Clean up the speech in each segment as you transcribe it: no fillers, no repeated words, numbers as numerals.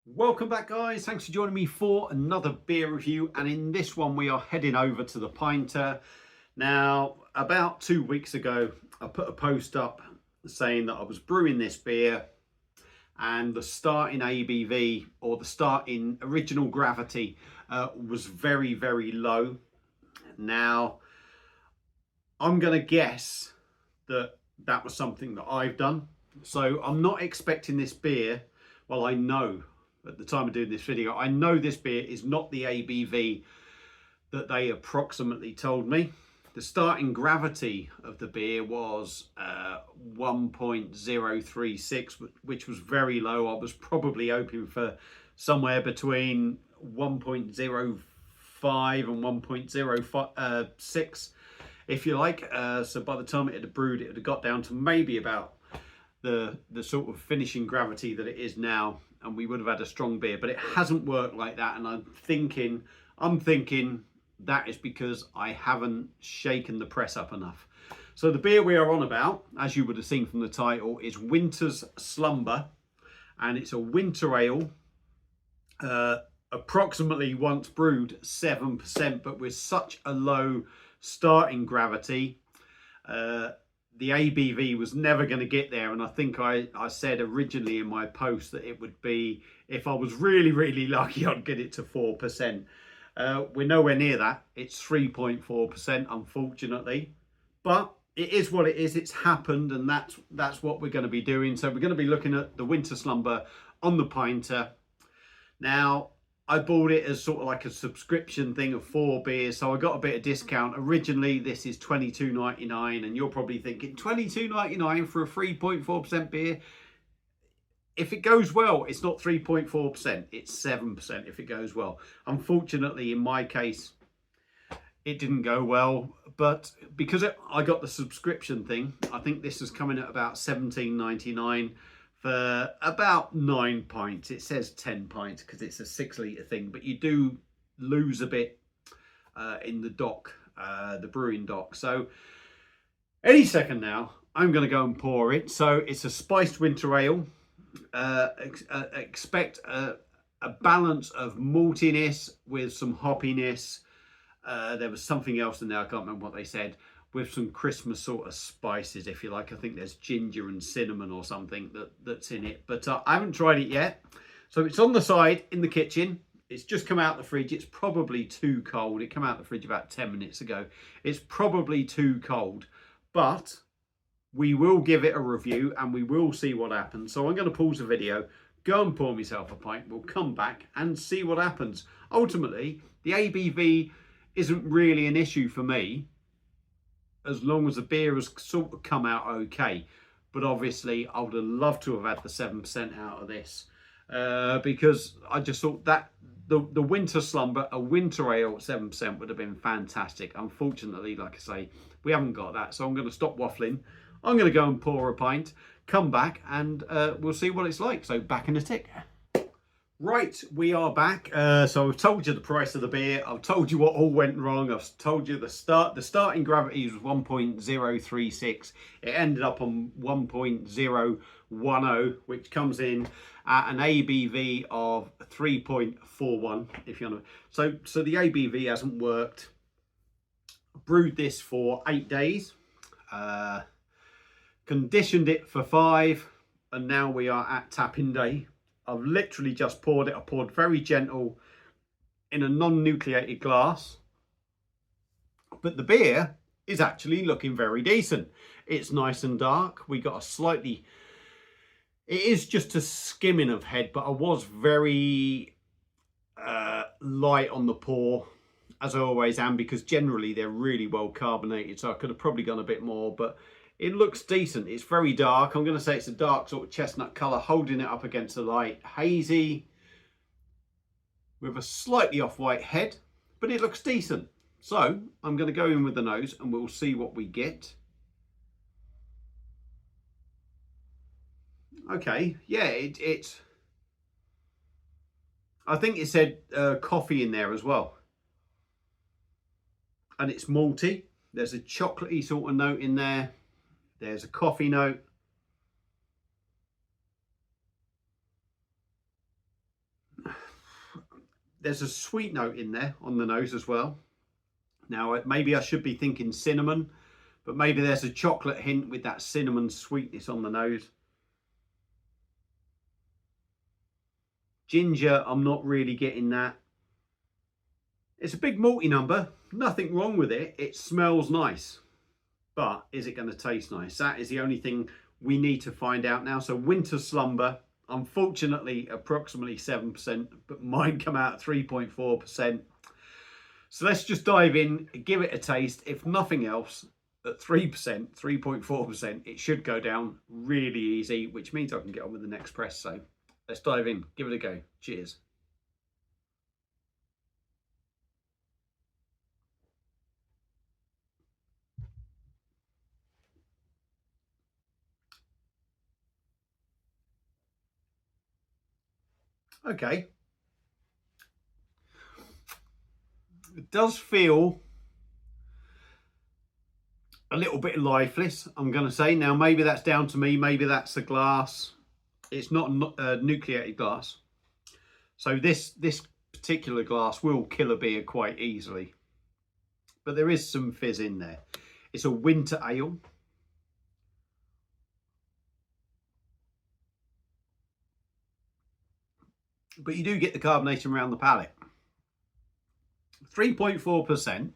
Welcome back, guys. Thanks for joining me for another beer review, and in this one we are heading over to the Pinter. Now, about 2 weeks ago I put a post up saying that I was brewing this beer and the starting ABV, or the starting original gravity, was very low. Now I'm going to guess that that was something that I've done, so I'm not expecting this beer. Well, I know at the time of doing this video, I know this beer is not the ABV that they approximately told me. The starting gravity of the beer was 1.036, which was very low. I was probably hoping for somewhere between 1.05 and 1.06, if you like. So by the time it had brewed, it had got down to maybe about the sort of finishing gravity that it is now, and we would have had a strong beer, but it hasn't worked like that. And I'm thinking that is because I haven't shaken the press up enough. So the beer we are on about, as you would have seen from the title, is Winter's Slumber, and it's a winter ale, approximately, once brewed, 7%, but with such a low starting gravity, the ABV was never going to get there. And I think I said originally in my post that it would be, if I was really lucky, I'd get it to 4%. We're nowhere near that. It's 3.4%, unfortunately, but it is what it is. It's happened, and that's what we're going to be doing. So we're going to be looking at the Winter Slumber on the Pinter. Now, I bought it as sort of like a subscription thing of 4 beers, so I got a bit of discount. Originally, this is $22.99, and you're probably thinking, $22.99 for a 3.4% beer? If it goes well, it's not 3.4%, it's 7% if it goes well. Unfortunately, in my case, it didn't go well, but because I got the subscription thing, I think this is coming at about $17.99 for about 9 pints. It says 10 pints because it's a 6-litre thing, but you do lose a bit in the dock, the brewing dock. So any second now, I'm going to go and pour it. So it's a spiced winter ale. Expect a balance of maltiness with some hoppiness. There was something else in there, I can't remember what they said, with some Christmas sort of spices, if you like. I think there's ginger and cinnamon or something that's in it, but I haven't tried it yet. So it's on the side in the kitchen. It's just come out the fridge. It's probably too cold. It came out the fridge about 10 minutes ago. It's probably too cold, but we will give it a review and we will see what happens. So I'm going to pause the video, go and pour myself a pint. We'll come back and see what happens. Ultimately, the ABV isn't really an issue for me, as long as the beer has sort of come out okay. But obviously I would have loved to have had the 7% out of this, because I just thought that the Winter Slumber, a winter ale at 7%, would have been fantastic. Unfortunately, like I say, we haven't got that, so I'm going to stop waffling. I'm going to go and pour a pint, come back, and we'll see what it's like. So back in a tick. Right, we are back. So I've told you the price of the beer. I've told you what all went wrong. I've told you the starting gravity was 1.036. It ended up on 1.010, which comes in at an ABV of 3.41. If you want to. So the ABV hasn't worked. Brewed this for 8 days. Conditioned it for 5, and now we are at tapping day. I've literally just poured it. I poured very gentle in a non-nucleated glass. But the beer is actually looking very decent. It's nice and dark. We got a slightly... It is just a skimming of head, but I was very light on the pour, as I always am, because generally they're really well carbonated. So I could have probably gone a bit more, but it looks decent. It's very dark. I'm going to say it's a dark sort of chestnut colour, holding it up against the light. Hazy, with a slightly off-white head, but it looks decent. So I'm going to go in with the nose and we'll see what we get. Okay, yeah, it's... I think it said coffee in there as well. And it's malty. There's a chocolatey sort of note in there. There's a coffee note. There's a sweet note in there on the nose as well. Now, maybe I should be thinking cinnamon, but maybe there's a chocolate hint with that cinnamon sweetness on the nose. Ginger, I'm not really getting that. It's a big malty number, nothing wrong with it. It smells nice, but is it going to taste nice? That is the only thing we need to find out now. So winter slumber, unfortunately, approximately 7%, but mine come out at 3.4%. So let's just dive in, give it a taste. If nothing else, at 3%, 3.4%, it should go down really easy, which means I can get on with the next press. So let's dive in, give it a go. Cheers. Okay. It does feel a little bit lifeless, I'm going to say. Now, maybe that's down to me. Maybe that's the glass. It's not nucleated glass. So this particular glass will kill a beer quite easily. But there is some fizz in there. It's a winter ale. But you do get the carbonation around the palate. 3.4%.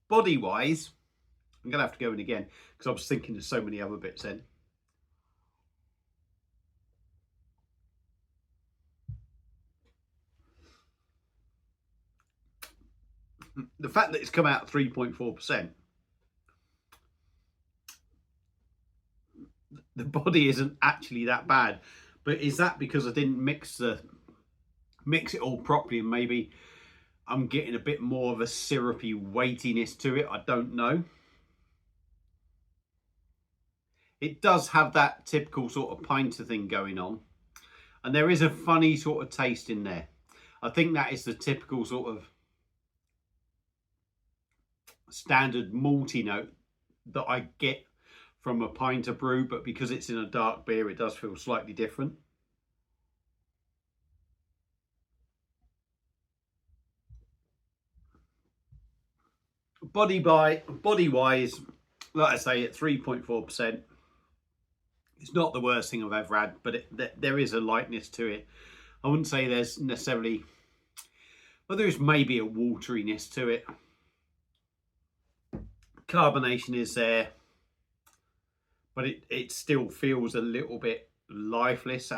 Body-wise, I'm going to have to go in again because I was thinking of so many other bits then. The fact that it's come out 3.4%, the body isn't actually that bad. But is that because I didn't mix it all properly, and maybe I'm getting a bit more of a syrupy weightiness to it? I don't know. It does have that typical sort of Pinter thing going on, and there is a funny sort of taste in there. I think that is the typical sort of standard malty note that I get from a Pinter brew, but because it's in a dark beer, it does feel slightly different. Body-wise, like I say, at 3.4%, it's not the worst thing I've ever had, but there is a lightness to it. I wouldn't say there's necessarily, well, there is maybe a wateriness to it. Carbonation is there, but it still feels a little bit lifeless.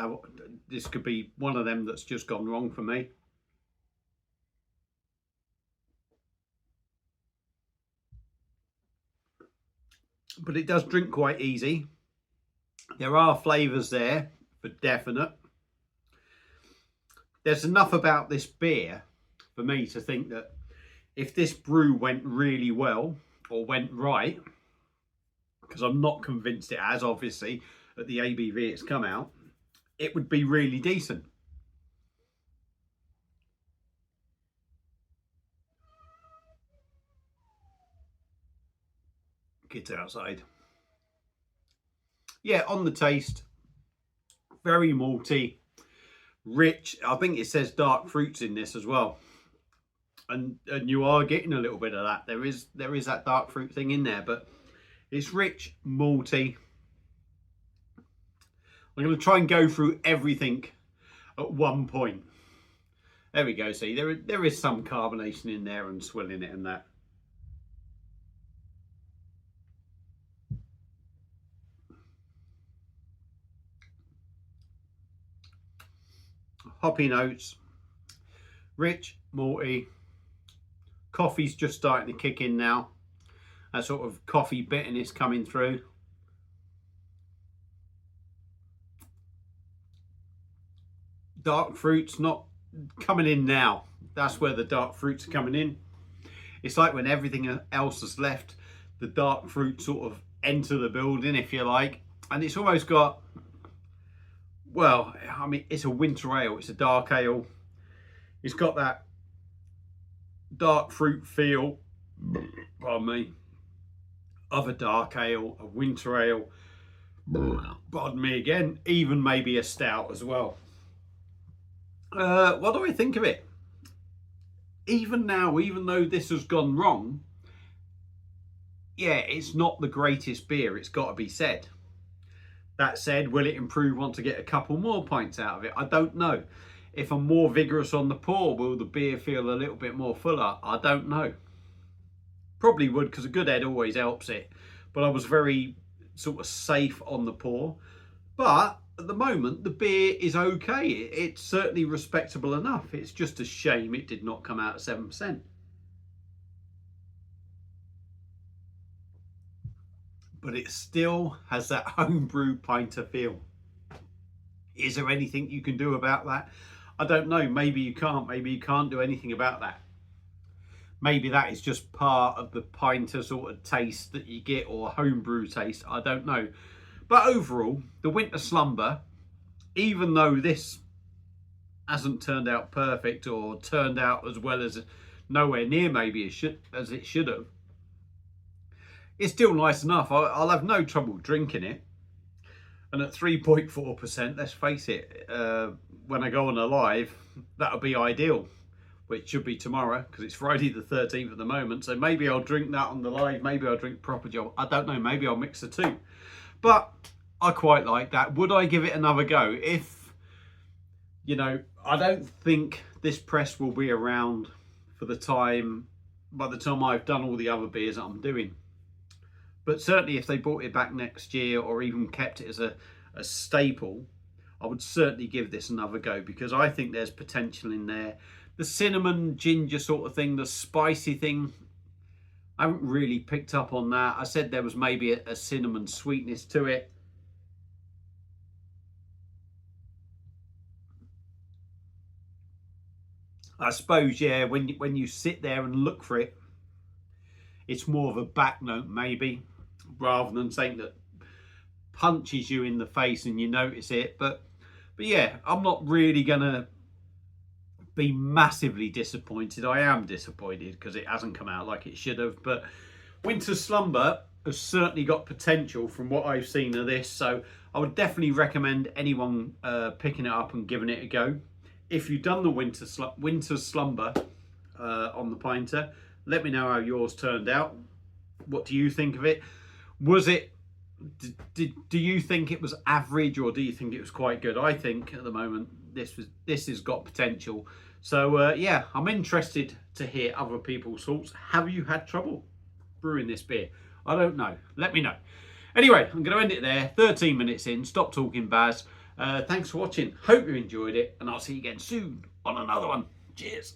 This could be one of them that's just gone wrong for me. But it does drink quite easy. There are flavours there for definite. There's enough about this beer for me to think that if this brew went really well or went right, because I'm not convinced it has, obviously, at the ABV it's come out, it would be really decent. Kids outside. Yeah, on the taste, very malty, rich. I think it says dark fruits in this as well. And you are getting a little bit of that. There is that dark fruit thing in there, but it's rich, malty. I'm going to try and go through everything at one point. There we go. See, there is some carbonation in there and swilling it and that. Hoppy notes, rich, malty. Coffee's just starting to kick in now. That sort of coffee bitterness coming through. Dark fruits not coming in now. That's where the dark fruits are coming in. It's like when everything else has left, the dark fruit sort of enter the building, if you like. And it's almost got, well, I mean, it's a winter ale. It's a dark ale. It's got that dark fruit feel, pardon me, of a dark ale, a winter ale, pardon me again, even maybe a stout as well. What do I think of it? Even now, even though this has gone wrong, yeah, it's not the greatest beer, it's got to be said. That said, will it improve once I get a couple more pints out of it? I don't know. If I'm more vigorous on the pour, will the beer feel a little bit more fuller? I don't know. Probably would, because a good head always helps it. But I was very sort of safe on the pour. But at the moment, the beer is okay. It's certainly respectable enough. It's just a shame it did not come out at 7%. But it still has that homebrew pinter feel. Is there anything you can do about that? I don't know. Maybe you can't. Maybe you can't do anything about that. Maybe that is just part of the pinter sort of taste that you get, or homebrew taste. I don't know. But overall, the winter slumber, even though this hasn't turned out perfect or turned out as well as, nowhere near maybe as it should have, it's still nice enough. I'll have no trouble drinking it. And at 3.4%, let's face it, when I go on a live, that'll be ideal. Which should be tomorrow, because it's Friday the 13th at the moment. So maybe I'll drink that on the live. Maybe I'll drink proper job. I don't know. Maybe I'll mix the two. But I quite like that. Would I give it another go? If, you know, I don't think this press will be around for the time, by the time I've done all the other beers that I'm doing. But certainly if they brought it back next year, or even kept it as a staple, I would certainly give this another go, because I think there's potential in there. The cinnamon ginger sort of thing, the spicy thing, I haven't really picked up on that. I said there was maybe a cinnamon sweetness to it. I suppose, yeah, when you sit there and look for it, it's more of a back note maybe, rather than something that punches you in the face and you notice it. But yeah, I'm not really gonna be massively disappointed. I am disappointed because it hasn't come out like it should have, but Winter Slumber has certainly got potential from what I've seen of this, so I would definitely recommend anyone picking it up and giving it a go. If you've done the Winter Slumber on the pinter, let me know how yours turned out. What do you think of it? Was it, do you think it was average, or do you think it was quite good? I think at the moment this has got potential. So yeah, I'm interested to hear other people's thoughts. Have you had trouble brewing this beer? I don't know. Let me know. Anyway, I'm going to end it there. 13 minutes in. Stop talking, Baz. Thanks for watching. Hope you enjoyed it, and I'll see you again soon on another one. Cheers.